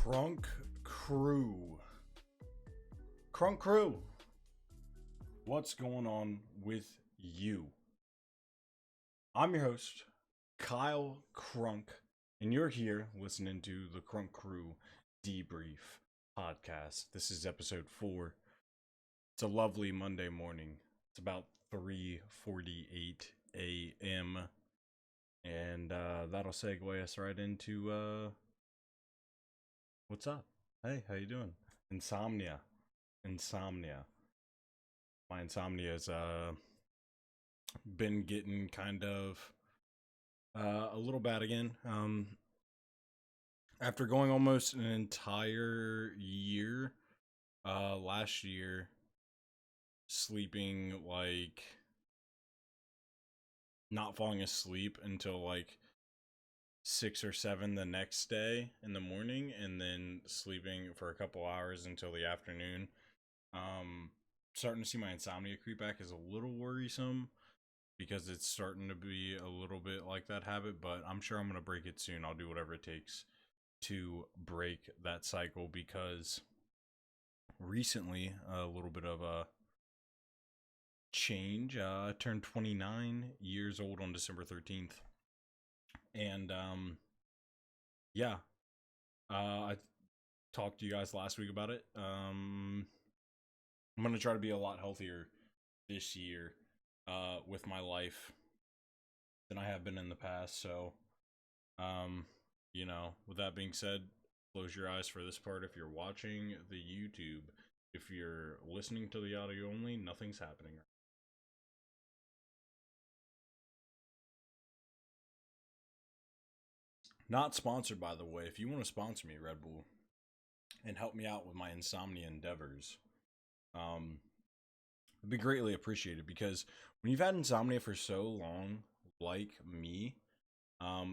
Krunk Crew. Krunk Crew. What's going on with you? I'm your host, Kyle Krunk, and you're here listening to the Krunk Crew Debrief podcast. This is episode 4. It's a lovely Monday morning. It's about 3:48 a.m. And that'll segue us right into what's up? Hey, how you doing? Insomnia. My insomnia has been getting kind of a little bad again. After going almost an entire year last year sleeping like not falling asleep until like 6 or 7 the next day in the morning, and then sleeping for a couple hours until the afternoon. Starting to see my insomnia creep back is a little worrisome because it's starting to be a little bit like that habit, but I'm sure I'm going to break it soon. I'll do whatever it takes to break that cycle, because recently a little bit of a change. I turned 29 years old on December 13th. And I talked to you guys last week about it. I'm going to try to be a lot healthier this year with my life than I have been in the past. So, with that being said, close your eyes for this part if you're watching the YouTube. If you're listening to the audio only, nothing's happening. Not sponsored, by the way. If you want to sponsor me, Red Bull, and help me out with my insomnia endeavors, it'd be greatly appreciated, because when you've had insomnia for so long, like me,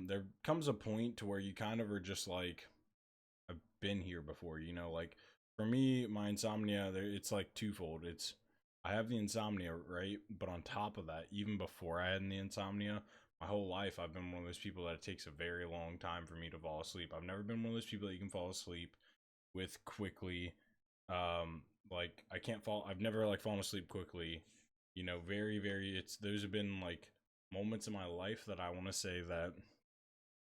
there comes a point to where you kind of are just like, I've been here before, like for me, my insomnia, it's like twofold. It's, I have the insomnia, right? But on top of that, even before I had the insomnia, my whole life, I've been one of those people that it takes a very long time for me to fall asleep. I've never been one of those people that you can fall asleep with quickly. Like I can't fall. I've never like fallen asleep quickly. Very, very. Those have been like moments in my life that I want to say that,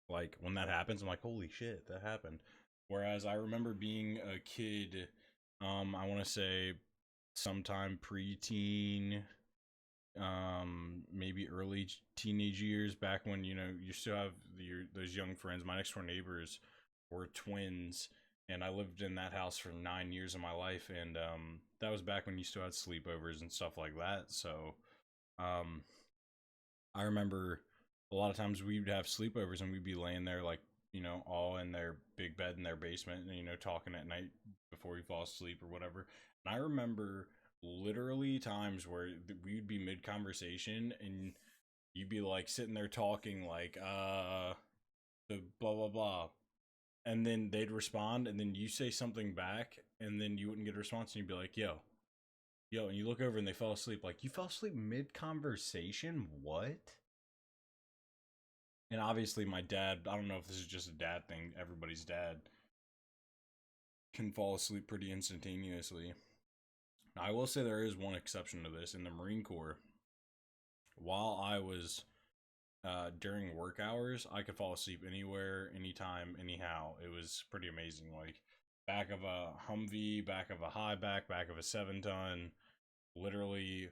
like when that happens, I'm like, holy shit, that happened. Whereas I remember being a kid. I want to say sometime preteen, maybe early teenage years, back when you still have those young friends. My next door neighbors were twins, and I lived in that house for 9 years of my life, and that was back when you still had sleepovers and stuff like that. So I remember a lot of times we would have sleepovers and we'd be laying there like, all in their big bed in their basement, and talking at night before we fall asleep or whatever. And I remember literally times where we'd be mid conversation and you'd be like sitting there talking like the blah blah blah, and then they'd respond, and then you say something back, and then you wouldn't get a response, and you'd be like, yo, and you look over and they fell asleep. Like, you fell asleep mid conversation? What? And obviously my dad, I don't know if this is just a dad thing, everybody's dad can fall asleep pretty instantaneously. I will say there is one exception to this. In the Marine Corps, while I was during work hours, I could fall asleep anywhere, anytime, anyhow. It was pretty amazing. Like, back of a Humvee, back of a high back of a 7-ton, literally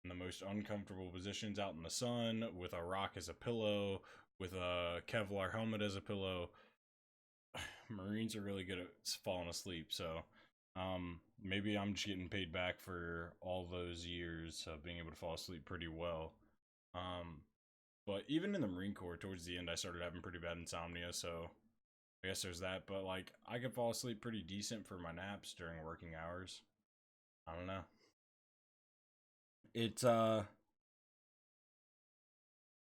in the most uncomfortable positions out in the sun, with a rock as a pillow, with a Kevlar helmet as a pillow. Marines are really good at falling asleep, so maybe I'm just getting paid back for all those years of being able to fall asleep pretty well. But even in the Marine Corps, towards the end, I started having pretty bad insomnia, so I guess there's that. But like, I could fall asleep pretty decent for my naps during working hours. I don't know.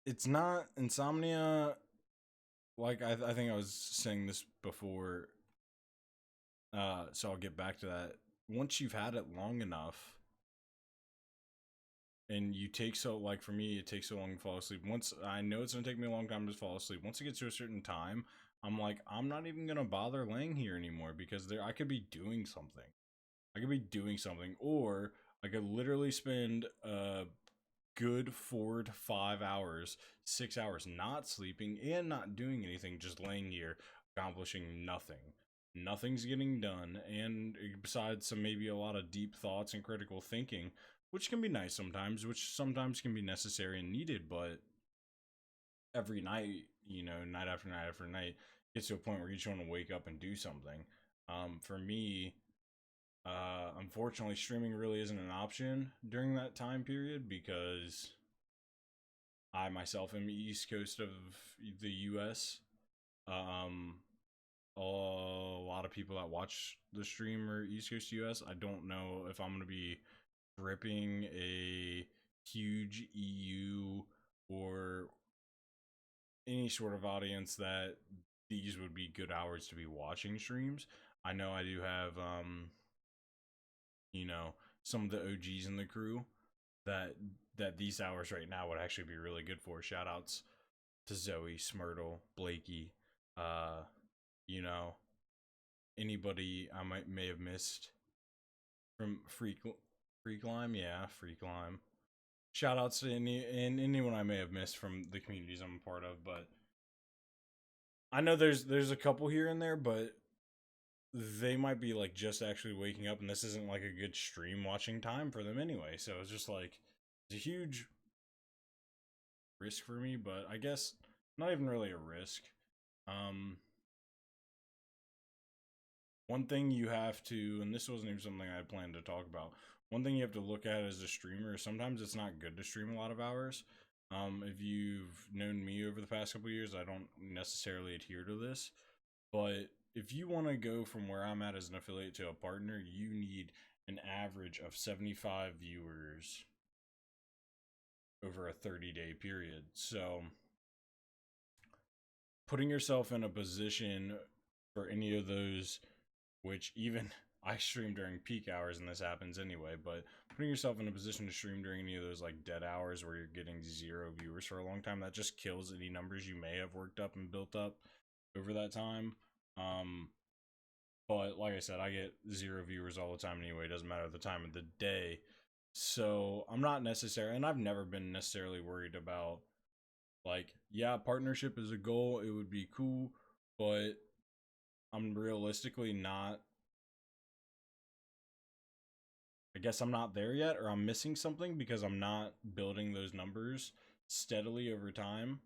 It's not insomnia. Like, I think I was saying this before, so I'll get back to that. Once you've had it long enough, and you take so, like for me, it takes so long to fall asleep. Once I know it's gonna take me a long time to fall asleep. Once it gets to a certain time, I'm like, I'm not even gonna bother laying here anymore because I could be doing something. Or I could literally spend a good 4 to 5 hours, 6 hours not sleeping and not doing anything, just laying here accomplishing nothing. Nothing's getting done, and besides some maybe a lot of deep thoughts and critical thinking, which can be nice sometimes, which sometimes can be necessary and needed, but every night, night after night after night, gets to a point where you just want to wake up and do something. For me, unfortunately, streaming really isn't an option during that time period because I myself am East Coast of the U.S. Um, a lot of people that watch the stream are East Coast US. I don't know if I'm going to be gripping a huge EU or any sort of audience that these would be good hours to be watching streams. I know I do have, some of the OGs in the crew that these hours right now would actually be really good for. Shout outs to Zoe, Smurtle, Blakey, uh, you know, anybody I may have missed from Free Climb, yeah, Free Climb. Shout outs to anyone I may have missed from the communities I'm a part of, but I know there's a couple here and there, but they might be like just actually waking up, and this isn't like a good stream watching time for them anyway. So it's just like it's a huge risk for me, but I guess not even really a risk. Um, One thing you have to, and this wasn't even something I planned to talk about. One thing you have to look at as a streamer, sometimes it's not good to stream a lot of hours. If you've known me over the past couple years, I don't necessarily adhere to this, but if you want to go from where I'm at as an affiliate to a partner, you need an average of 75 viewers over a 30-day period. So putting yourself in a position for any of those, which even I stream during peak hours and this happens anyway, but putting yourself in a position to stream during any of those like dead hours where you're getting 0 viewers for a long time, that just kills any numbers you may have worked up and built up over that time. But like I said, I get 0 viewers all the time anyway. It doesn't matter the time of the day. So I'm not necessarily, and I've never been necessarily worried about like, yeah, partnership is a goal. It would be cool, but I'm realistically not. I guess I'm not there yet, or I'm missing something because I'm not building those numbers steadily over time.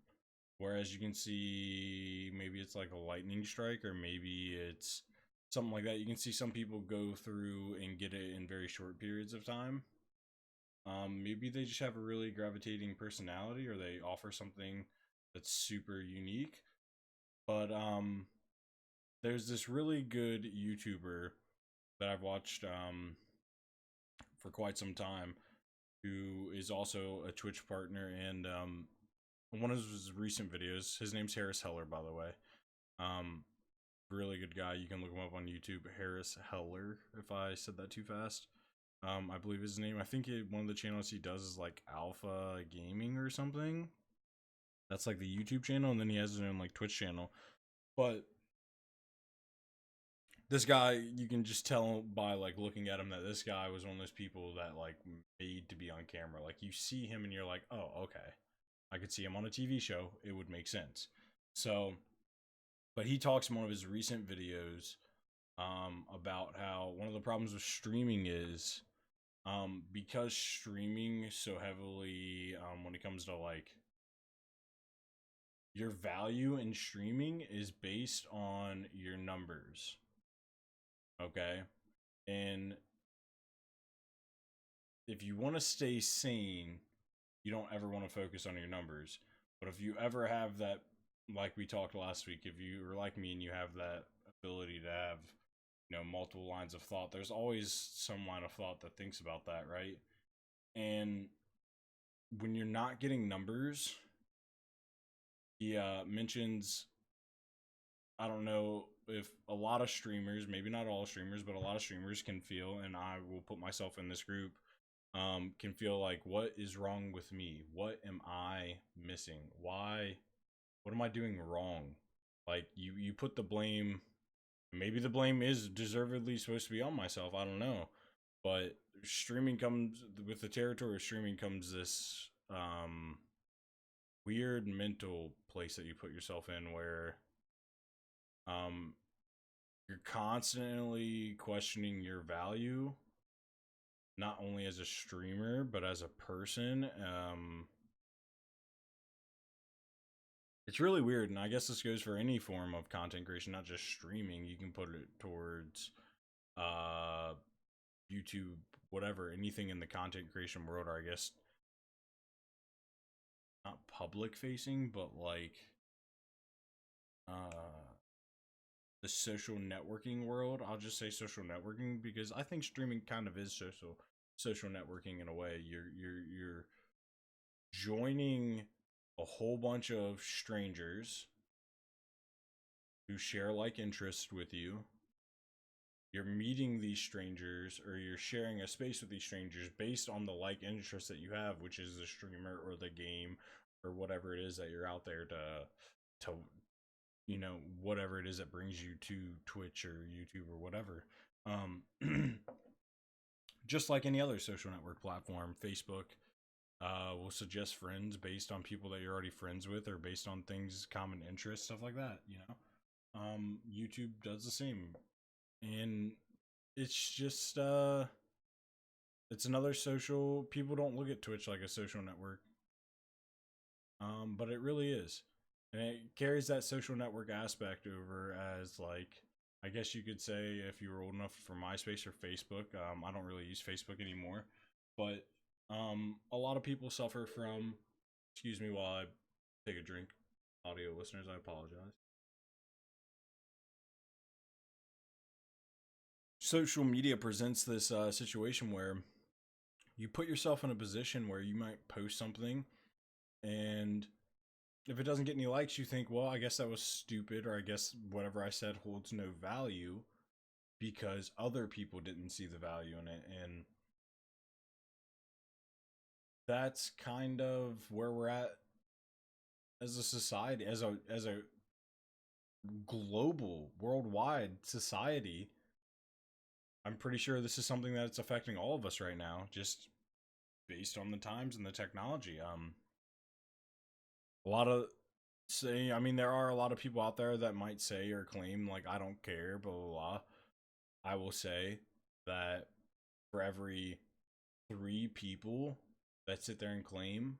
Whereas you can see maybe it's like a lightning strike, or maybe it's something like that. You can see some people go through and get it in very short periods of time. Maybe they just have a really gravitating personality, or they offer something that's super unique. But there's this really good YouTuber that I've watched for quite some time, who is also a Twitch partner, and one of his recent videos, his name's Harris Heller, by the way. Really good guy. You can look him up on YouTube, Harris Heller, if I said that too fast. I believe his name. I think one of the channels he does is like Alpha Gaming or something. That's like the YouTube channel, and then he has his own like Twitch channel. But this guy, you can just tell by like looking at him that this guy was one of those people that like made to be on camera. Like you see him and you're like, oh, okay, I could see him on a TV show. It would make sense. So, but he talks in one of his recent videos about how one of the problems with streaming is because streaming so heavily when it comes to like your value in streaming is based on your numbers. Okay. And if you want to stay sane, you don't ever want to focus on your numbers. But if you ever have that, like we talked last week, if you are like me and you have that ability to have, multiple lines of thought, there's always some line of thought that thinks about that, right? And when you're not getting numbers, he mentions, I don't know if a lot of streamers, maybe not all streamers, but a lot of streamers can feel, and I will put myself in this group, can feel like, what is wrong with me? What am I missing? What am I doing wrong? Like you put the blame. Maybe the blame is deservedly supposed to be on myself. I don't know, but streaming comes with the territory of streaming comes this weird mental place that you put yourself in where um you're constantly questioning your value, not only as a streamer but as a person. It's really weird, and I guess this goes for any form of content creation, not just streaming. You can put it towards uh YouTube, whatever, anything in the content creation world, or I guess not public facing, but like uh the social networking world. I'll just say social networking because I think streaming kind of is social networking in a way. You're joining a whole bunch of strangers who share like interests with you. You're meeting these strangers or you're sharing a space with these strangers based on the like interests that you have, which is the streamer or the game or whatever it is that you're out there to whatever it is that brings you to Twitch or YouTube or whatever. Just like any other social network platform, Facebook will suggest friends based on people that you're already friends with or based on things, common interests, stuff like that, YouTube does the same. And it's just it's another social. People don't look at Twitch like a social network, but it really is, and it carries that social network aspect over as, like, I guess you could say, if you were old enough for MySpace or Facebook. I don't really use Facebook anymore, but a lot of people suffer from. Excuse me while I take a drink, audio listeners. I apologize. Social media presents this situation where you put yourself in a position where you might post something, and if it doesn't get any likes, you think, well, I guess that was stupid, or I guess whatever I said holds no value because other people didn't see the value in it. And that's kind of where we're at as a society, as a global, worldwide society. I'm pretty sure this is something that's affecting all of us right now, just based on the times and the technology. A lot of say, I mean, there are a lot of people out there that might say or claim, like, I don't care, blah, blah, blah. I will say that for every 3 people that sit there and claim,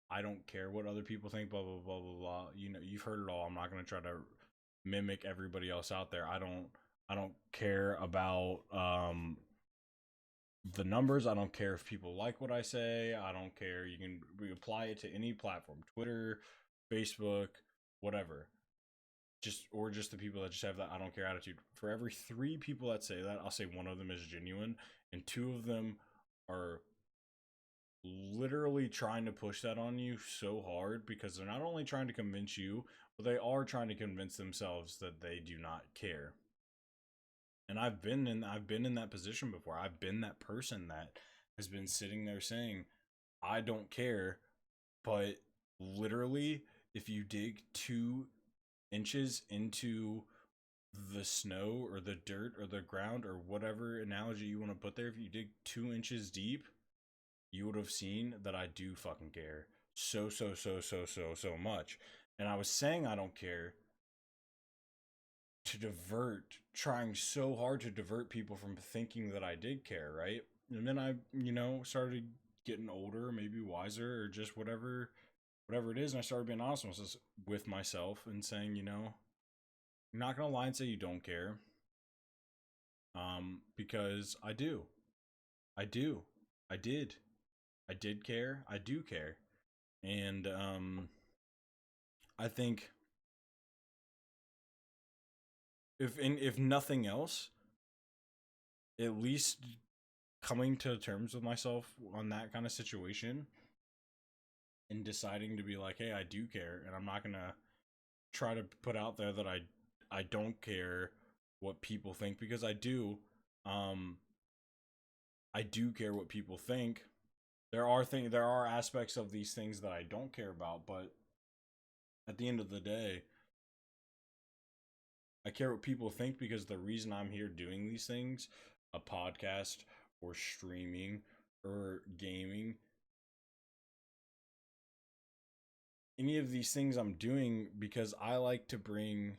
I don't care what other people think, blah, blah, blah, blah, blah. You've heard it all. I'm not going to try to mimic everybody else out there. I don't care about, the numbers. I don't care if people like what I say. I don't care. You can apply it to any platform, Twitter, Facebook, whatever. Just the people that just have that I don't care attitude. For every 3 people that say that, I'll say one of them is genuine, and 2 of them are literally trying to push that on you so hard because they're not only trying to convince you, but they are trying to convince themselves that they do not care. And I've been in that position before. I've been that person that has been sitting there saying, I don't care, but literally, if you dig 2 inches into the snow or the dirt or the ground or whatever analogy you want to put there, if you dig 2 inches deep, you would have seen that I do fucking care so much. And I was saying I don't care trying so hard to divert people from thinking that I did care, right? And then I, started getting older, maybe wiser, or just whatever it is, and I started being honest with myself and saying, you're not gonna lie and say you don't care, because I do, I do, I did care, I do care, and I think if nothing else, at least coming to terms with myself on that kind of situation and deciding to be like, hey, I do care, and I'm not gonna try to put out there that I don't care what people think, because I do. I do care what people think. There are aspects of these things that I don't care about, but at the end of the day, I care what people think, because the reason I'm here doing these things, a podcast or streaming or gaming, any of these things I'm doing because I like to bring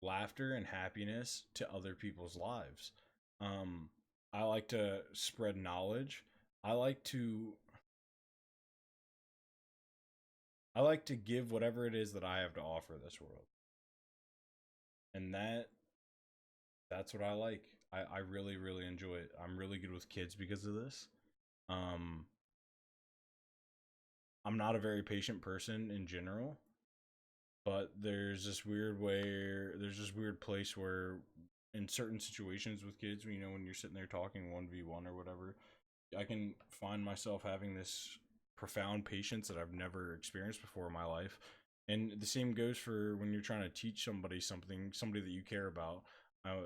laughter and happiness to other people's lives. Um, I like to spread knowledge. I like to I like to give whatever it is that I have to offer this world. And that's what I like. I really, really enjoy it. I'm really good with kids because of this. Um, I'm not a very patient person in general, but there's this weird place where in certain situations with kids, you know, when you're sitting there talking 1v1 or whatever, I can find myself having this profound patience that I've never experienced before in my life. And the same goes for when you're trying to teach somebody something, somebody that you care about.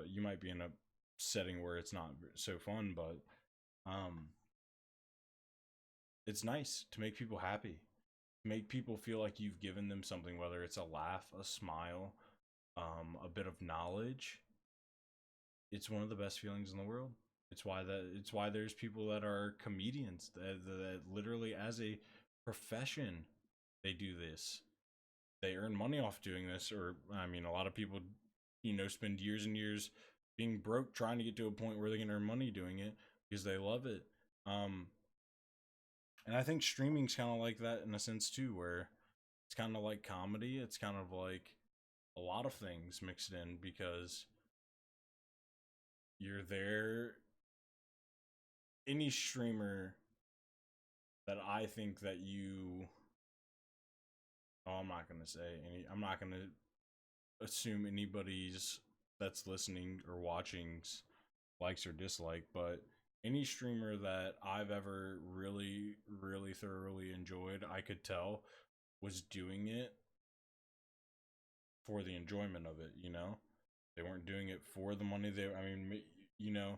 You might be in a setting where it's not so fun, but um, it's nice to make people happy, make people feel like you've given them something, whether it's a laugh, a smile, a bit of knowledge. It's one of the best feelings in the world. It's why there's people that are comedians that literally as a profession they do this. They earn money off doing this, or I mean, a lot of people, you know, spend years and years being broke trying to get to a point where they can earn money doing it because they love it. Um, and I think streaming's kind of like that in a sense too, where it's kind of like comedy. It's kind of like a lot of things mixed in because you're there. Any streamer that I think that you, oh, I'm not gonna say any. I'm not gonna assume anybody's that's listening or watching's likes or dislike, but any streamer that I've ever really, really thoroughly enjoyed, I could tell was doing it for the enjoyment of it. You know, they weren't doing it for the money. I mean, you know,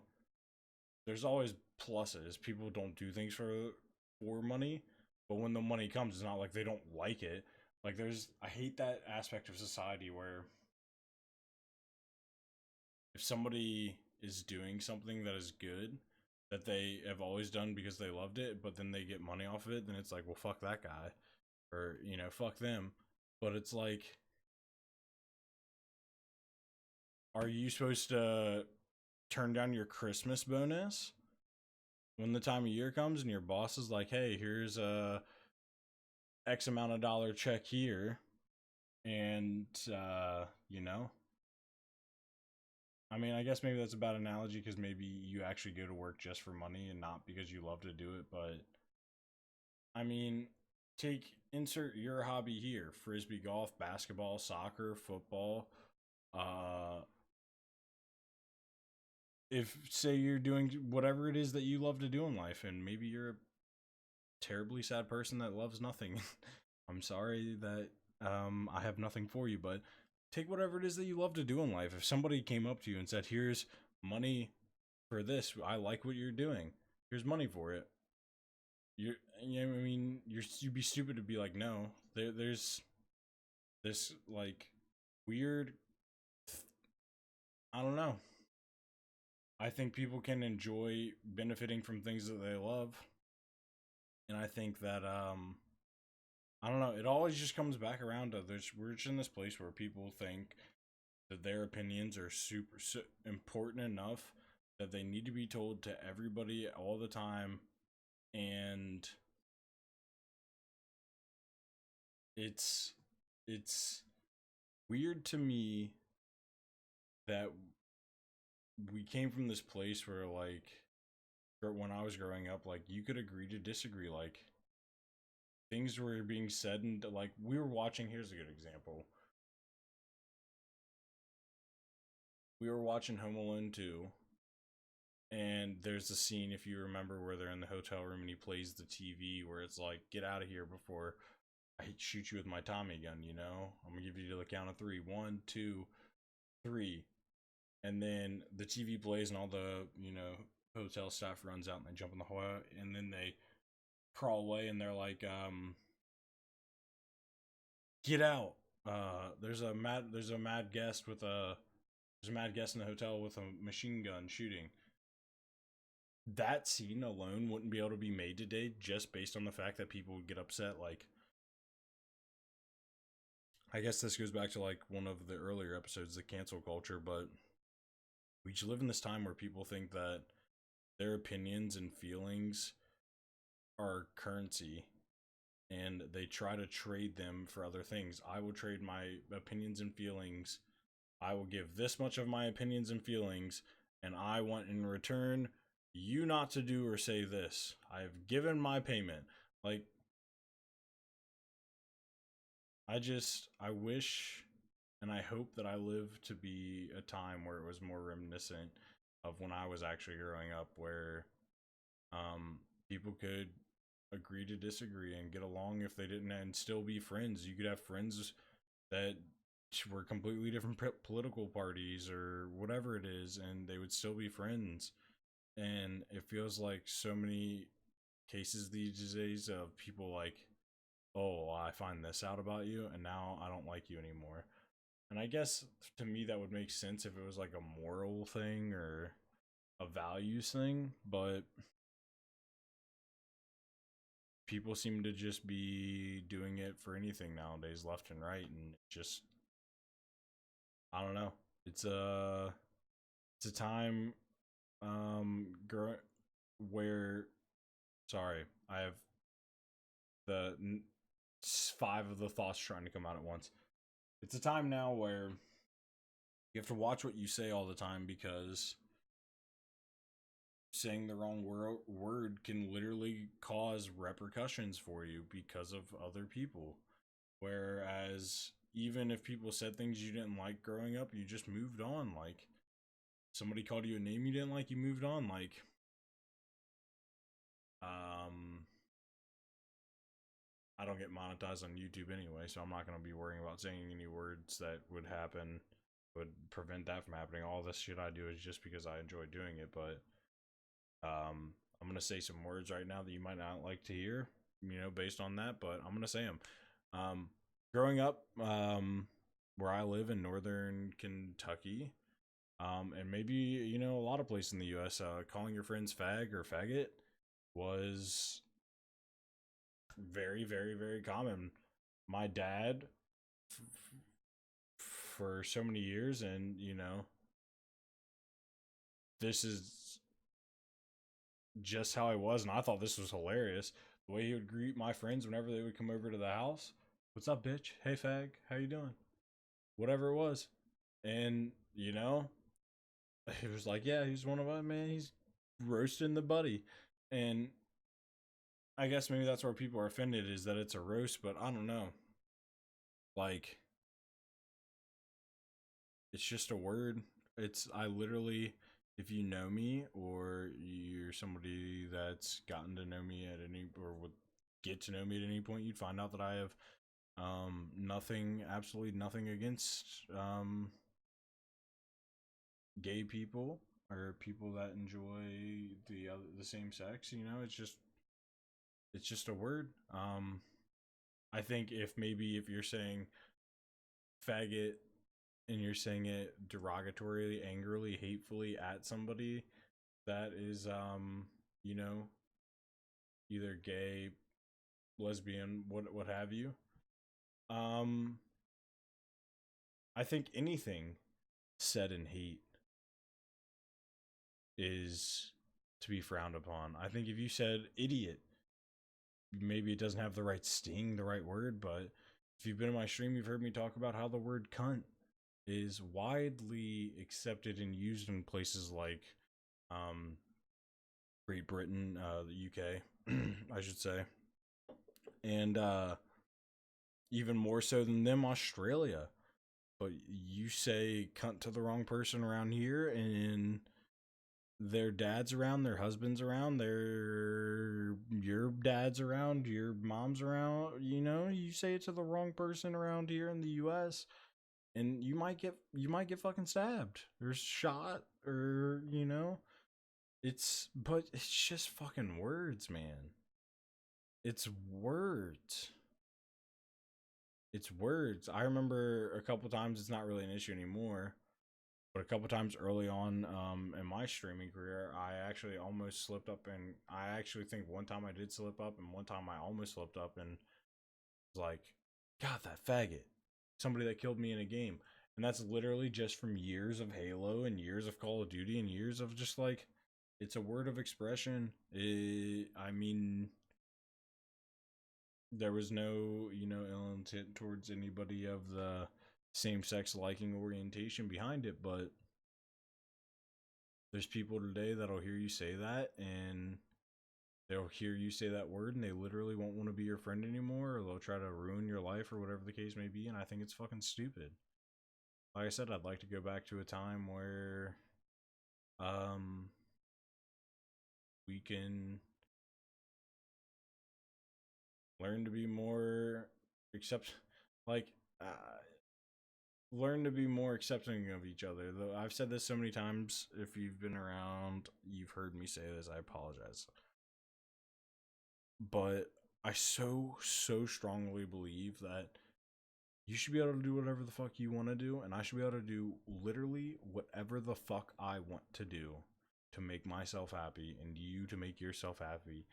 there's always pluses. People don't do things for money, but when the money comes, it's not like they don't like it. Like I hate that aspect of society where if somebody is doing something that is good that they have always done because they loved it, but then they get money off of it, then it's like, well, fuck that guy, or you know, fuck them. But it's like, are you supposed to turn down your Christmas bonus when the time of year comes and your boss is like, hey, here's a X amount of dollar check here, and you know, I mean, I guess maybe that's a bad analogy because maybe you actually go to work just for money and not because you love to do it. But I mean, insert your hobby here: frisbee golf, basketball, soccer, football. Uh, if say you're doing whatever it is that you love to do in life, and maybe you're a terribly sad person that loves nothing. I'm sorry that I have nothing for you, but take whatever it is that you love to do in life. If somebody came up to you and said, "Here's money for this. I like what you're doing. Here's money for it." You know, I mean, you'd be stupid to be like, "No." There's this like weird. I don't know. I think people can enjoy benefiting from things that they love, and I think that I don't know. It always just comes back around to we're just in this place where people think that their opinions are important enough that they need to be told to everybody all the time, and it's it's weird to me that we came from this place where like when I was growing up, like you could agree to disagree, like things were being said, and like we were watching, here's a good example, we were watching Home Alone 2, and there's a scene, if you remember, where they're in the hotel room and he plays the TV where it's like, get out of here before I shoot you with my Tommy gun, you know? I'm gonna give you to the count of three. 1, 2, 3. And then the TV plays and all the, you know, hotel staff runs out and they jump in the hole, and then they crawl away and they're like, get out. There's a mad guest with a There's a mad guest in the hotel with a machine gun shooting. That scene alone wouldn't be able to be made today just based on the fact that people would get upset. Like, I guess this goes back to like one of the earlier episodes, the cancel culture, but we just live in this time where people think that their opinions and feelings are currency and they try to trade them for other things. I will trade my opinions and feelings. I will give this much of my opinions and feelings, and I want in return you not to do or say this. I have given my payment. Like, I wish and I hope that I live to be a time where it was more reminiscent of when I was actually growing up, where people could agree to disagree and get along if they didn't, and still be friends. You could have friends that were completely different political parties or whatever it is, and they would still be friends. And it feels like so many cases these days of people like, oh, I find this out about you, and now I don't like you anymore. And I guess to me that would make sense if it was like a moral thing or a values thing, but people seem to just be doing it for anything nowadays, left and right, and just, I don't know. It's a time where, sorry, I have the 5 of the thoughts trying to come out at once. It's a time now where you have to watch what you say all the time, because saying the wrong word can literally cause repercussions for you because of other people. Whereas even if people said things you didn't like growing up, you just moved on. Like, somebody called you a name you didn't like, you moved on. Like, I don't get monetized on YouTube anyway, so I'm not going to be worrying about saying any words that would prevent that from happening. All this shit I do is just because I enjoy doing it. But I'm going to say some words right now that you might not like to hear, based on that, but I'm going to say them. Growing up, where I live in northern Kentucky, and maybe, a lot of places in the US, calling your friends fag or faggot was very, very, very common. My dad, for so many years, and, this is just how I was, and I thought this was hilarious. The way he would greet my friends whenever they would come over to the house. What's up, bitch? Hey, fag. How you doing? Whatever it was. And, it was like, yeah, he's one of us, man. He's roasting the buddy. And I guess maybe that's where people are offended, is that it's a roast, but I don't know. Like, it's just a word. I literally, if you know me or you're somebody that's gotten to know me at any, or would get to know me at any point, you'd find out that I have absolutely nothing against gay people or people that enjoy the same sex. It's just a word. I think if you're saying faggot and you're saying it derogatorily, angrily, hatefully at somebody that is either gay, lesbian, what have you, I think anything said in hate is to be frowned upon. I think if you said idiot, maybe it doesn't have the right sting, the right word, but if you've been in my stream, you've heard me talk about how the word cunt is widely accepted and used in places like Great Britain, the UK, I should say, and even more so than them, Australia. But you say cunt to the wrong person around here, and their dad's around, their husband's around, your dad's around, your mom's around, you say it to the wrong person around here in the US, and you might get fucking stabbed or shot, or but it's just fucking words, man. It's words. It's words. I remember a couple times, it's not really an issue anymore, But a couple times early on in my streaming career, I actually almost slipped up, and I actually think one time I did slip up, and one time I almost slipped up and was like, God, that faggot. Somebody that killed me in a game. And that's literally just from years of Halo and years of Call of Duty and years of just like, it's a word of expression. I mean, there was no, ill intent towards anybody of the same sex liking orientation behind it, but there's people today that'll hear you say that, and they'll hear you say that word, and they literally won't want to be your friend anymore, or they'll try to ruin your life, or whatever the case may be, and I think it's fucking stupid. Like I said, I'd like to go back to a time where we can learn to be more accept like uh, learn to be more accepting of each other. Though I've said this so many times, if you've been around, you've heard me say this, I apologize. But I so strongly believe that you should be able to do whatever the fuck you want to do, and I should be able to do literally whatever the fuck I want to do to make myself happy and you to make yourself happy,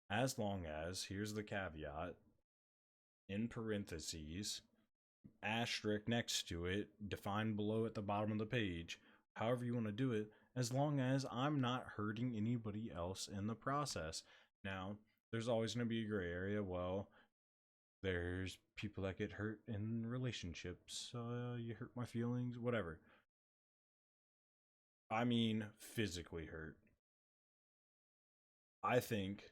as long as, here's the caveat, in parentheses, asterisk next to it, defined below at the bottom of the page, however you want to do it, as long as I'm not hurting anybody else in the process. Now, there's always going to be a gray area. Well, there's people that get hurt in relationships. You hurt my feelings, whatever. I mean, physically hurt. I think,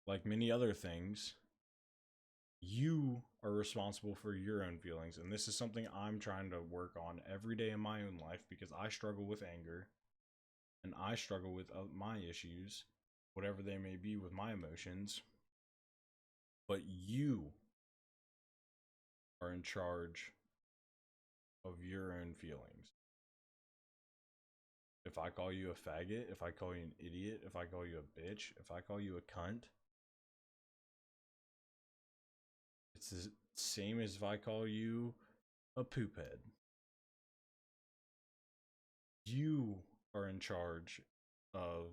like many other things, you are responsible for your own feelings. And this is something I'm trying to work on every day in my own life, because I struggle with anger and I struggle with my issues, whatever they may be with my emotions. But you are in charge of your own feelings. If I call you a faggot, if I call you an idiot, if I call you a bitch, if I call you a cunt, it's the same as if I call you a poop head. You are in charge of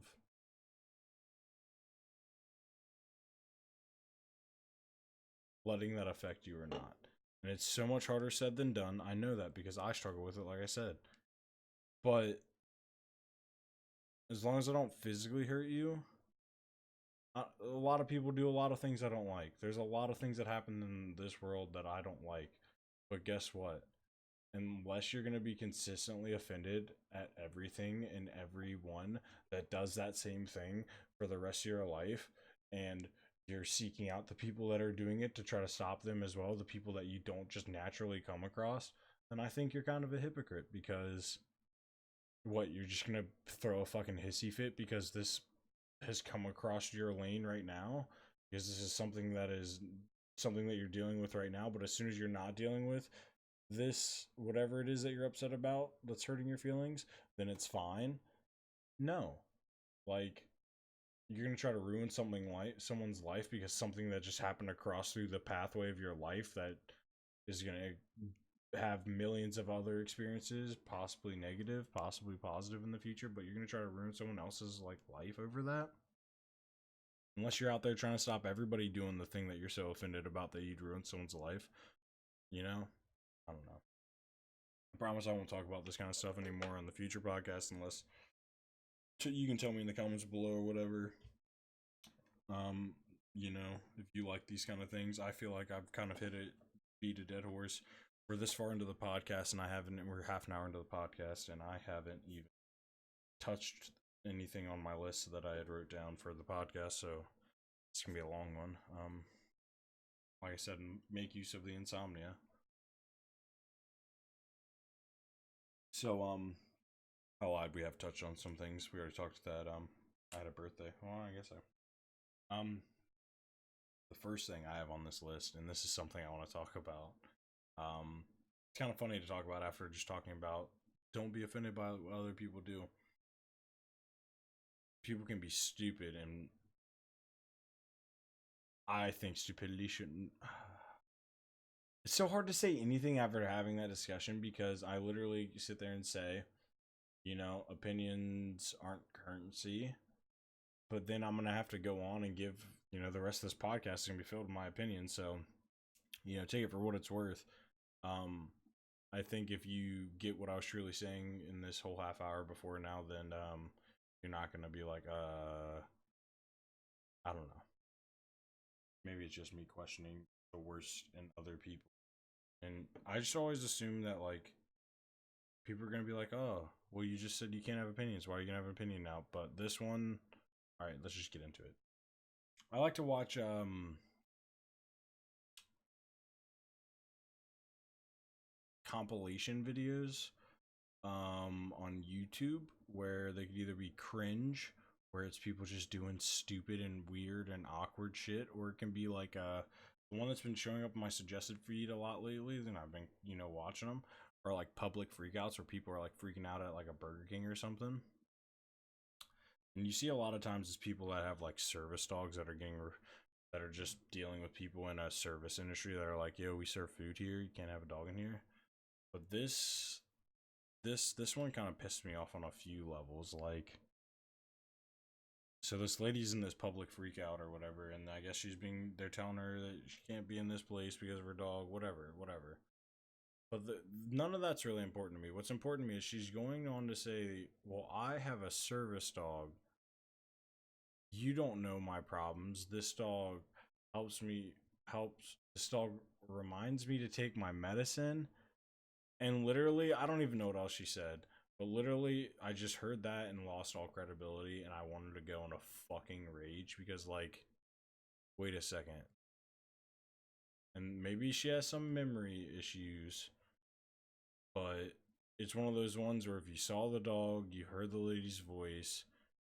letting that affect you or not. And it's so much harder said than done. I know that because I struggle with it, like I said. But as long as I don't physically hurt you, a lot of people do a lot of things I don't like. There's a lot of things that happen in this world that I don't like. But guess what? Unless you're going to be consistently offended at everything and everyone that does that same thing for the rest of your life, and you're seeking out the people that are doing it to try to stop them as well, the people that you don't just naturally come across, then I think you're kind of a hypocrite. Because what, you're just going to throw a fucking hissy fit because this has come across your lane right now, because this is something that you're dealing with right now, but as soon as you're not dealing with this, whatever it is that you're upset about that's hurting your feelings, then it's fine. No. Like, you're gonna try to ruin someone's life because something that just happened to cross through the pathway of your life that is gonna have millions of other experiences, possibly negative, possibly positive in the future, but you're gonna try to ruin someone else's like life over that? Unless you're out there trying to stop everybody doing the thing that you're so offended about that you'd ruin someone's life, you know? I don't know. I promise I won't talk about this kind of stuff anymore on the future podcast unless you can tell me in the comments below or whatever. If you like these kind of things. I feel like I've kind of beat a dead horse. We're this far into the podcast, and we're half an hour into the podcast, and I haven't even touched anything on my list that I had wrote down for the podcast, so it's gonna be a long one. Like I said, make use of the insomnia. So, I lied. We have touched on some things. We already talked that. I had a birthday. Well, I guess the first thing I have on this list, and this is something I want to talk about. It's kind of funny to talk about after just talking about don't be offended by what other people do. People can be stupid, and I think stupidity shouldn't. It's so hard to say anything after having that discussion because I literally sit there and say, opinions aren't currency, but then I'm gonna have to go on and give, the rest of this podcast is gonna be filled with my opinion. So, take it for what it's worth. Um, I think if you get what I was truly saying in this whole half hour before now, then you're not gonna be like, I don't know. Maybe it's just me questioning the worst in other people, and I just always assume that like people are gonna be like, oh, well, you just said you can't have opinions. Why are you gonna have an opinion now? But this one, all right, let's just get into it. I like to watch compilation videos on YouTube where they could either be cringe, where it's people just doing stupid and weird and awkward shit, or it can be like the one that's been showing up in my suggested feed a lot lately, then I've been, watching them, or like public freakouts where people are like freaking out at like a Burger King or something. And you see a lot of times it's people that have like service dogs that are that are just dealing with people in a service industry that are like, yo, we serve food here, you can't have a dog in here. But this one kind of pissed me off on a few levels. Like, so this lady's in this public freak out or whatever, and I guess they're telling her that she can't be in this place because of her dog, whatever. But none of that's really important to me. What's important to me is she's going on to say, well, I have a service dog. You don't know my problems. This dog this dog reminds me to take my medicine. And literally, I don't even know what else she said. But literally, I just heard that and lost all credibility, and I wanted to go in a fucking rage because, like, wait a second. And maybe she has some memory issues, but it's one of those ones where if you saw the dog, you heard the lady's voice,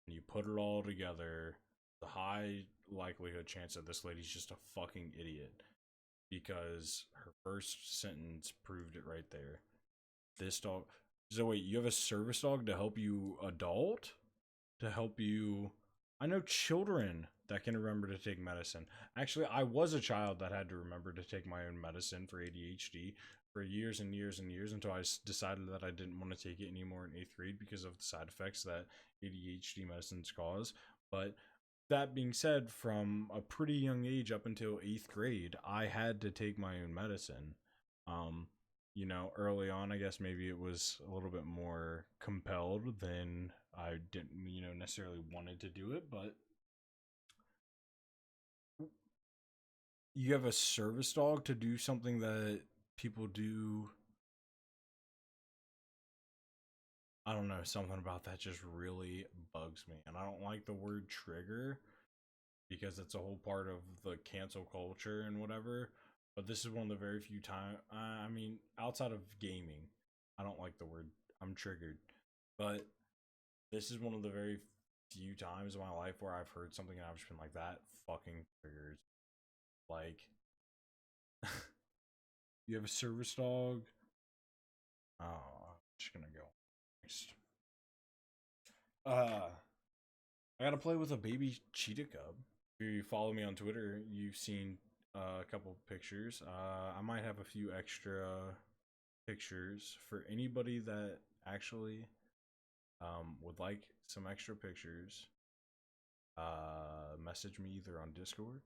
and you put it all together, the high likelihood chance that this lady's just a fucking idiot because her first sentence proved it right there. This dog. So wait, you have a service dog to help you adult? To help you. I know children that can remember to take medicine. Actually, I was a child that had to remember to take my own medicine for ADHD for years and years and years until I decided that I didn't want to take it anymore in 8th grade because of the side effects that ADHD medicines cause. But that being said, from a pretty young age up until 8th grade, I had to take my own medicine. Um, early on, I guess maybe it was a little bit more compelled than I didn't, necessarily wanted to do it, but you have a service dog to do something that people do. I don't know, something about that just really bugs me. And I don't like the word trigger because it's a whole part of the cancel culture and whatever. But this is one of the very few times, I mean, outside of gaming, I don't like the word I'm triggered. But this is one of the very few times in my life where I've heard something and I've just been like, that fucking triggers. Like, you have a service dog? Oh, I'm just gonna go next. I gotta play with a baby cheetah cub. If you follow me on Twitter, you've seen a couple pictures. I might have a few extra pictures for anybody that actually would like some extra pictures. Message me either on Discord,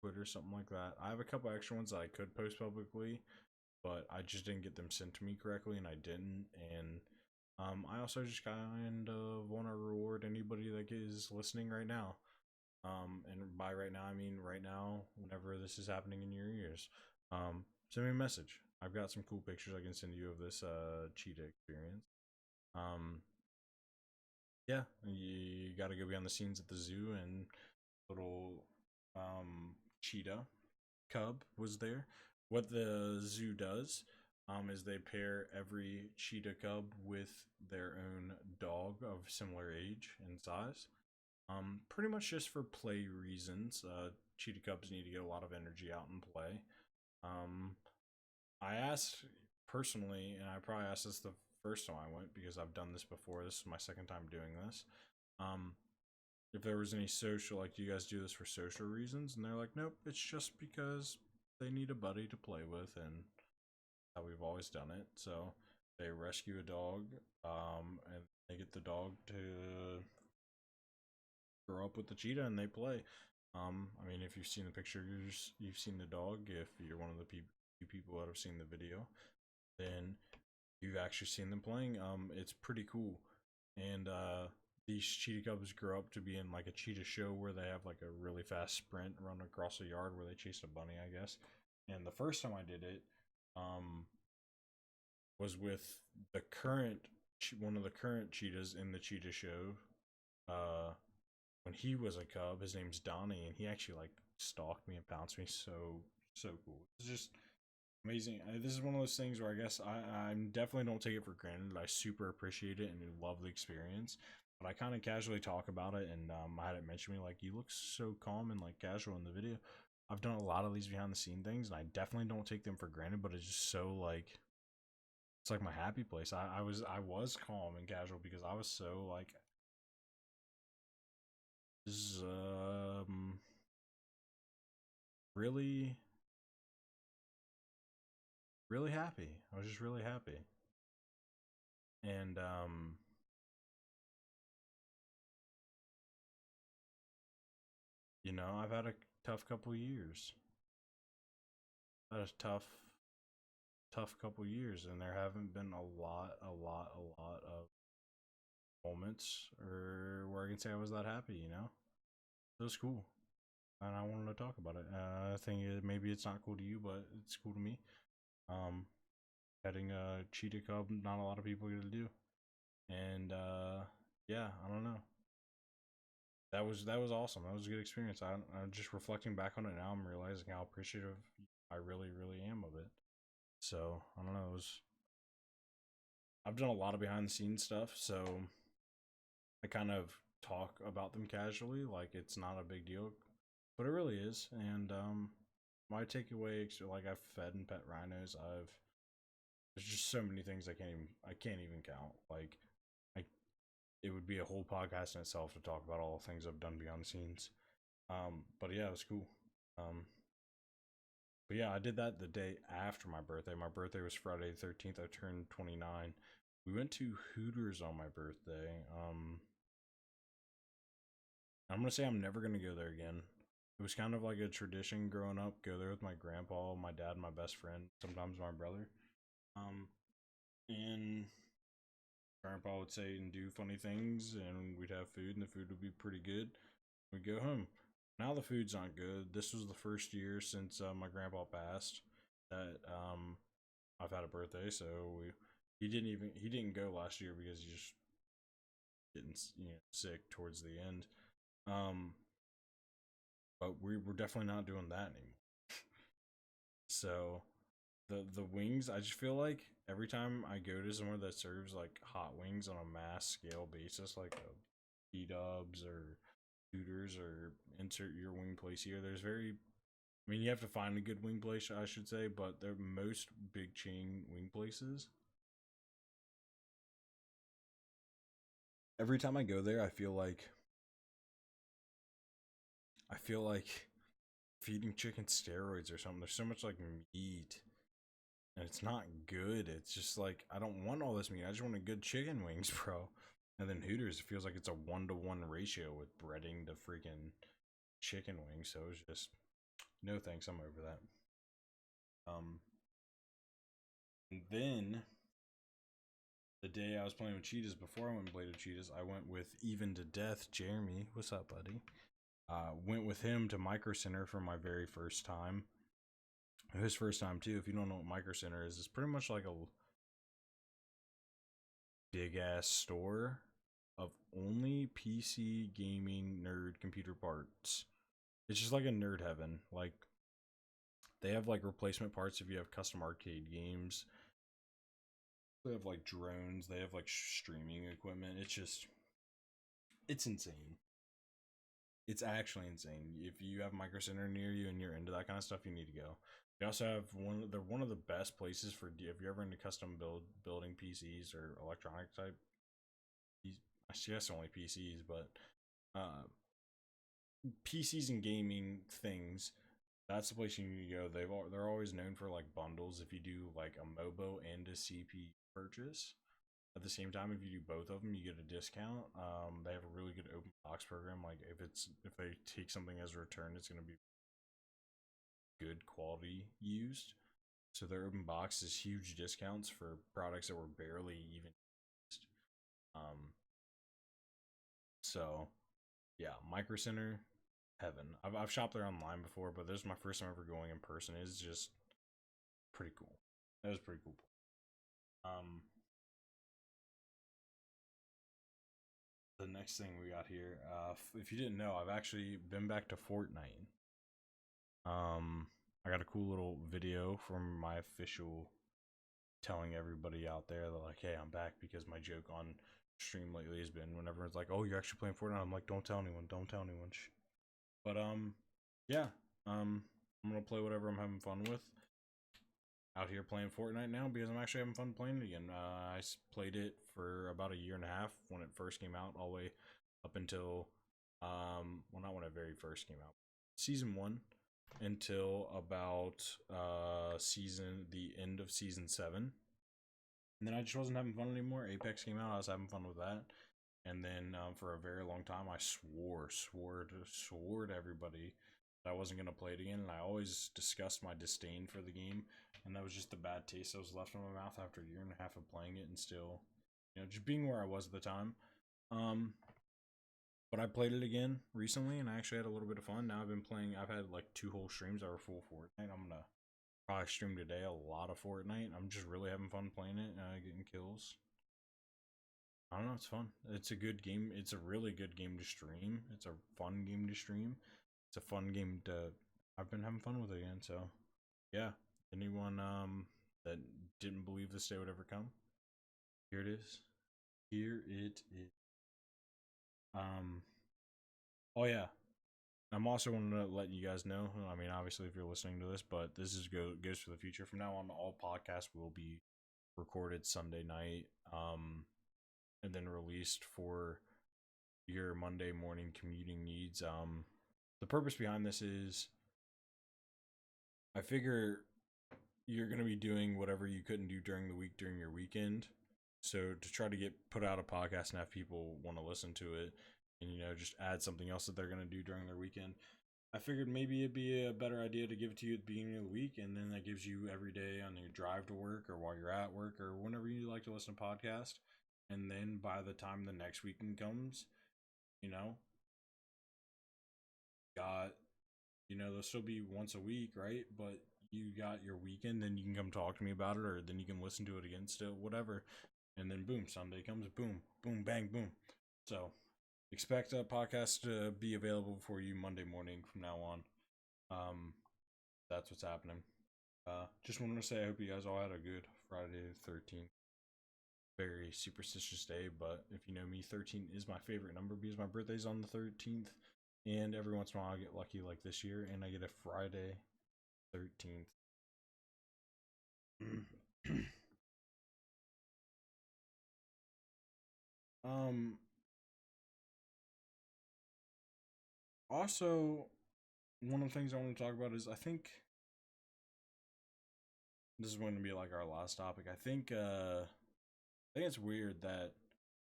Twitter, something like that. I have a couple extra ones that I could post publicly, but I just didn't get them sent to me correctly, and I didn't. And I also just kind of want to reward anybody that is listening right now. And by right now, I mean right now, whenever this is happening in your ears. Send me a message. I've got some cool pictures I can send you of this cheetah experience. Yeah, you got to go behind the scenes at the zoo, and little cheetah cub was there. What the zoo does is they pair every cheetah cub with their own dog of similar age and size. Pretty much just for play reasons. Cheetah cubs need to get a lot of energy out and play. I asked personally, and I probably asked this the first time I went because I've done this before. This is my second time doing this. If there was any social, like, do you guys do this for social reasons? And they're like, nope, it's just because they need a buddy to play with, and how we've always done it. So they rescue a dog, and they get the dog to grow up with the cheetah, and they play. I mean, if you've seen the pictures, you've seen the dog. If you're one of the few people that have seen the video, then you've actually seen them playing. It's pretty cool, and these cheetah cubs grow up to be in like a cheetah show where they have like a really fast sprint run across a yard where they chase a bunny, I guess. And the first time I did it, was with the current one of the current cheetahs in the cheetah show. When he was a cub, his name's Donnie, and he actually like stalked me and pounced me. So cool. It's just amazing. This is one of those things where I guess I definitely don't take it for granted. I super appreciate it and love the experience. But I kind of casually talk about it, and I had it mention me like, you look so calm and like casual in the video. I've done a lot of these behind the scene things, and I definitely don't take them for granted. But it's just so like, it's like my happy place. I was calm and casual because I was so like, really really happy. I was just really happy. And you know, I've had a tough couple years. I've had a tough couple years, and there haven't been a lot of moments or where I can say I was that happy, you know? It was cool. And I wanted to talk about it. I think maybe it's not cool to you, but it's cool to me. Um Having a cheetah cub, not a lot of people get to do. And yeah, I don't know. That was awesome. That was a good experience. I'm just reflecting back on it now. I'm realizing how appreciative I really am of it. So I don't know. I've done a lot of behind the scenes stuff, so I kind of talk about them casually, like it's not a big deal, but it really is. And my takeaway, like I've fed and pet rhinos. There's just so many things I can't even count. Like I it would be a whole podcast in itself to talk about all the things I've done behind the scenes. But yeah, it was cool. But yeah, I did that the day after my birthday. My birthday was Friday the 13th. I turned 29. We went to Hooters on my birthday. I'm gonna say I'm never gonna go there again. It was kind of like a tradition growing up. Go there with my grandpa, my dad, my best friend, sometimes my brother. And grandpa would say and do funny things, and we'd have food, and the food would be pretty good. We'd go home. Now the food's not good. This was the first year since my grandpa passed that I've had a birthday. So he didn't go last year because he just getting sick towards the end. But we were definitely not doing that anymore. So the wings, I just feel like every time I go to somewhere that serves like hot wings on a mass scale basis, like a B-Dubs or Hooters or insert your wing place here, I mean, you have to find a good wing place, I should say, but they're most big chain wing places. Every time I go there, I feel like feeding chicken steroids or something. There's so much like meat, and it's not good. It's just like I don't want all this meat. I just want a good chicken wings, bro. And then Hooters, it feels like it's a 1-to-1 ratio with breading to freaking chicken wings. So it's just no thanks. I'm over that. And then the day I was playing with cheetahs before I went and played with cheetahs, I went with Even to Death, Jeremy. What's up, buddy? Went with him to Micro Center for my very first time. His first time too. If you don't know what Micro Center is, it's pretty much like a big ass store of only PC gaming nerd computer parts. It's just like a nerd heaven. Like they have like replacement parts if you have custom arcade games. They have like drones. They have like streaming equipment. It's insane. It's actually insane. If you have Micro Center near you and you're into that kind of stuff, you need to go. They also have they're one of the best places for if you're ever into custom building PCs or electronic type. I guess only PCs, but PCs and gaming things. That's the place you need to go. They're always known for like bundles. If you do like a MOBO and a CP purchase at the same time, if you do both of them, you get a discount. They have a really good open box program. Like if they take something as a return, it's gonna be good quality used. So their open box is huge discounts for products that were barely even used. So yeah, Micro Center, heaven. I've shopped there online before, but this is my first time ever going in person. It's just pretty cool. That was pretty cool. The next thing we got here, if you didn't know, I've actually been back to Fortnite. I got a cool little video from my official telling everybody out there that like, hey, I'm back, because my joke on stream lately has been when everyone's like, oh, you're actually playing Fortnite. I'm like, don't tell anyone, don't tell anyone. But yeah, I'm gonna play whatever I'm having fun with. Out here playing Fortnite now because I'm actually having fun playing it again. I played it for about a year and a half when it first came out, all the way up until well, not when it very first came out, season 1, until about the end of season 7. And then I just wasn't having fun anymore. Apex came out, I was having fun with that. And then for a very long time, I swore to everybody that I wasn't going to play it again. And I always discussed my disdain for the game. And that was just the bad taste that was left in my mouth after a year and a half of playing it and still, just being where I was at the time. But I played it again recently, and I actually had a little bit of fun. Now I've had like 2 whole streams that were full Fortnite. I'm going to probably stream today a lot of Fortnite. I'm just really having fun playing it, getting kills. I don't know, it's fun. It's a good game. It's a really good game to stream. It's a fun game to stream. It's a fun game to. I've been having fun with it again. So, yeah. Anyone that didn't believe this day would ever come, here it is. Here it is. Oh yeah. I'm also wanting to let you guys know. I mean, obviously, if you're listening to this, but this is goes for the future. From now on, all podcasts will be recorded Sunday night. And then released for your Monday morning commuting needs. The purpose behind this is I figure you're going to be doing whatever you couldn't do during the week during your weekend. So to try to put out a podcast and have people want to listen to it and, just add something else that they're going to do during their weekend, I figured maybe it'd be a better idea to give it to you at the beginning of the week, and then that gives you every day on your drive to work or while you're at work or whenever you like to listen to podcast. And then by the time the next weekend comes, got, they'll still be once a week, right? But you got your weekend, then you can come talk to me about it, or then you can listen to it again still, whatever. And then boom, Sunday comes, boom, boom, bang, boom. So expect a podcast to be available for you Monday morning from now on. That's what's happening. Just wanted to say I hope you guys all had a good Friday the 13th. Very superstitious day, but if you know me, 13 is my favorite number because my birthday's on the 13th. And every once in a while I get lucky like this year and I get a Friday 13th. Also, one of the things I want to talk about is I think this is going to be like our last topic. I think it's weird that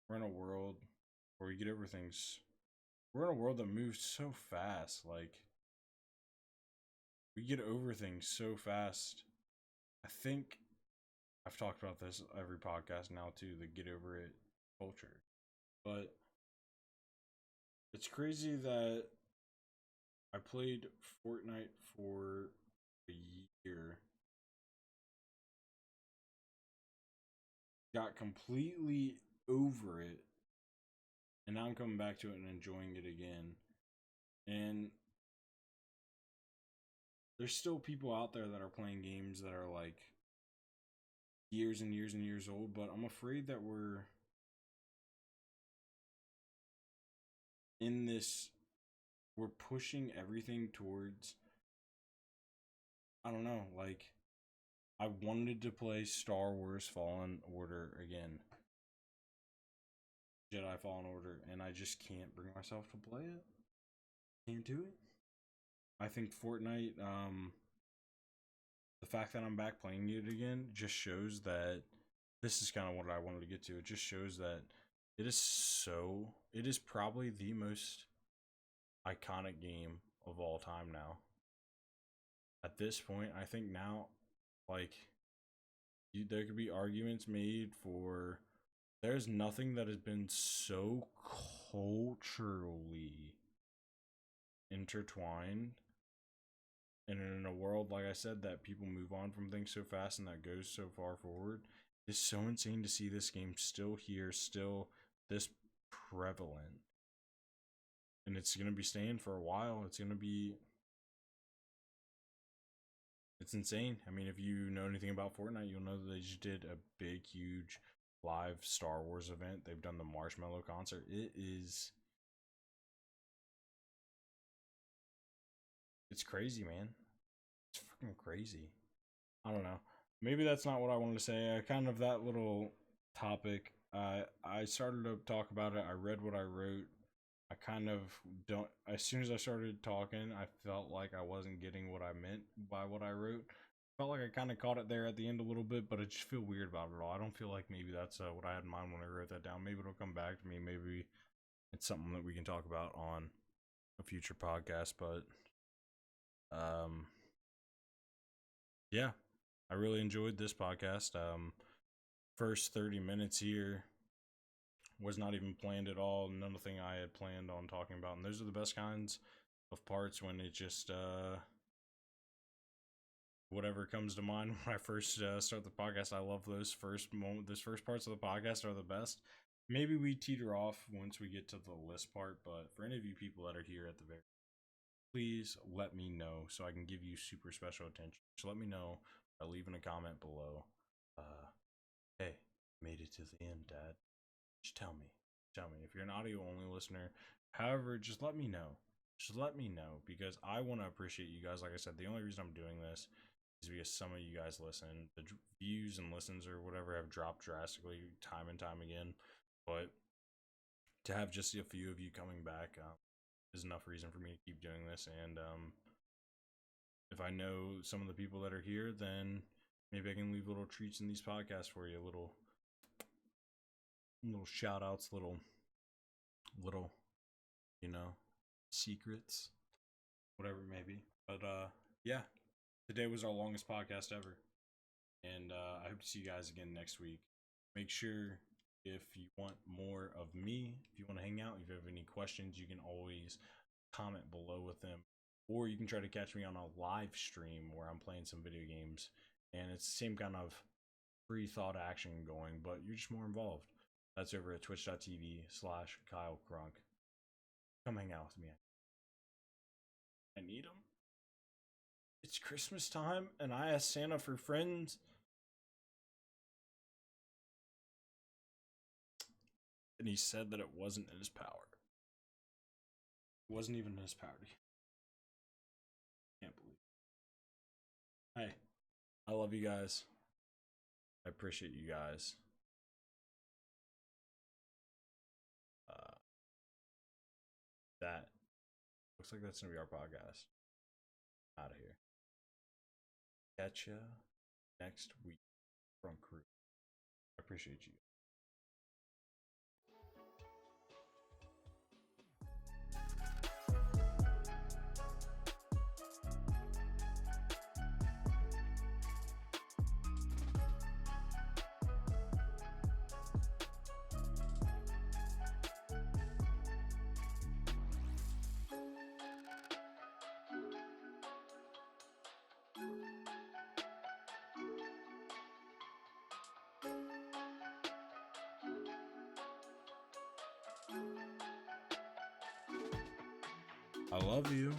we're in a world where we get over things. We're in a world that moves so fast. Like, we get over things so fast. I think I've talked about this every podcast now too, the get over it culture. But it's crazy that I played Fortnite for a year, got completely over it, and now I'm coming back to it and enjoying it again. And there's still people out there that are playing games that are like years and years and years old, but I'm afraid that we're in this, we're pushing everything towards, I don't know, like, I wanted to play Star Wars Fallen Order again, Jedi Fallen Order, and I just can't bring myself to play it. Can't do it. I think Fortnite, the fact that I'm back playing it again just shows that this is kind of what I wanted to get to. It just shows that it is probably the most iconic game of all time now. At this point, I think now, like, there could be arguments made for there's nothing that has been so culturally intertwined, and in a world, like I said, that people move on from things so fast and that goes so far forward, it's so insane to see this game still here, still this prevalent. And it's going to be staying for a while. It's insane. I mean, if you know anything about Fortnite, you'll know that they just did a big, huge live Star Wars event. They've done the Marshmallow concert. It's crazy, man. It's fucking crazy. I don't know. Maybe that's not what I wanted to say. Kind of that little topic. I started to talk about it. I read what I wrote. I kind of don't. As soon as I started talking, I felt like I wasn't getting what I meant by what I wrote. Felt like I kind of caught it there at the end a little bit, but I just feel weird about it all. I don't feel like maybe that's what I had in mind when I wrote that down. Maybe it'll come back to me. Maybe it's something that we can talk about on a future podcast. But yeah, I really enjoyed this podcast. First 30 minutes here was not even planned at all. Nothing I had planned on talking about. And those are the best kinds of parts, when it just whatever comes to mind when I first start the podcast. I love those first parts of the podcast are the best. Maybe we teeter off once we get to the list part, but for any of you people that are here at the very, please let me know so I can give you super special attention. Just let me know by leaving a comment below. Hey, made it to the end, Dad. Just tell me if you're an audio only listener. However, just let me know. Because I want to appreciate you guys. Like I said, the only reason I'm doing this is because some of you guys listen. The views and listens or whatever have dropped drastically time and time again, but to have just a few of you coming back is enough reason for me to keep doing this. And if I know some of the people that are here, then maybe I can leave little treats in these podcasts for you, little shout outs, little secrets, whatever it may be. But yeah, today was our longest podcast ever, and I hope to see you guys again next week. Make sure, if you want more of me, if you want to hang out, if you have any questions, you can always comment below with them, or you can try to catch me on a live stream where I'm playing some video games, and it's the same kind of free thought action going, but you're just more involved. That's over at twitch.tv/Kyle Krunk. Come hang out with me. I need them. It's Christmas time, and I asked Santa for friends. And he said that it wasn't in his power. It wasn't even in his power. Can't believe it. Hey, I love you guys. I appreciate you guys. That looks like that's gonna be our podcast. Out of here. Catch ya next week from Crew. I appreciate you. I love you.